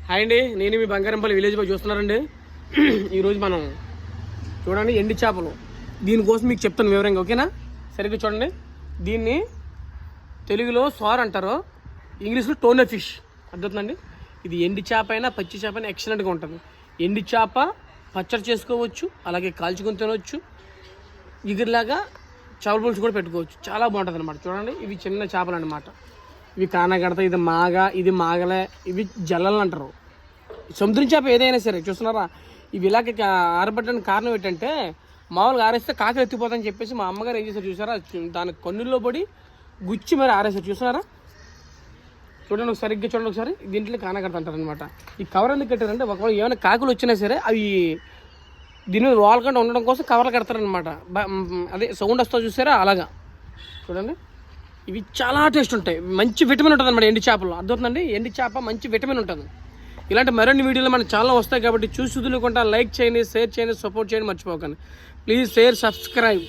Hi అండి, నేను మీ బంగారంపల్లి village boy చూస్తున్నారండి. ఈరోజు మనం చూడండి ఎండి చేపలు. దీనికోసం మీకు చెప్తాను వివరంగా, ఓకేనా? సరిగ్గా చూడండి. దీన్ని తెలుగులో సార్ అంటారు, ఇంగ్లీష్లో టోనే ఫిష్. అర్థవుతుందండి. ఇది ఎండి చేప అయినా పచ్చి చేప అయినా ఎక్సలెంట్గా ఉంటుంది. ఎండి చేప పచ్చడి చేసుకోవచ్చు, అలాగే కాల్చుకొని తినవచ్చు, ఇగురులాగా చేపల పులుసు కూడా పెట్టుకోవచ్చు. చాలా బాగుంటుంది అనమాట. చూడండి, ఇవి చిన్న చేపలు అన్నమాట. ఇవి కానగడత, ఇది మాగ, ఇది మాగలే, ఇవి జల్లలు అంటారు. సముద్రం చేప ఏదైనా సరే చూస్తున్నారా, ఇవి ఇలాగ ఆరబట్టడానికి కారణం ఏంటంటే, మామూలుగా ఆరేస్తే కాకలు ఎత్తిపోతాయని చెప్పేసి మా అమ్మగారు ఏం చేశారు చూసారా, దాని కన్నుల్లో పడి గుచ్చి మరి ఆరేసారు. చూస్తున్నారా, చూడండి ఒకసారి, సరిగ్గా చూడండి ఒకసారి. దీంట్లో కానగడత అంటారు అనమాట. ఈ కవర్ ఎందుకు కట్టారంటే, ఒకవేళ ఏమైనా కాకులు వచ్చినా సరే అవి దీని మీద వాలకుండా ఉండడం కోసం కవర్లు కడతారనమాట. అదే సౌండ్ వస్తుంది చూసారా, అలాగా. చూడండి, ఇవి చాలా టేస్ట్ ఉంటాయి, మంచి విటమిన్ ఉంటుంది అనమాట ఎండి చేపల్లో. అర్థమవుతుందండి, ఎండి చేప మంచి విటమిన్ ఉంటుంది. ఇలాంటి మరిన్ని వీడియోలు మన ఛానల్ వస్తాయి కాబట్టి చూసి వదులుకుంటా లైక్ చేయండి, షేర్ చేయండి, సపోర్ట్ చేయండి, మర్చిపోకండి. Please share, subscribe.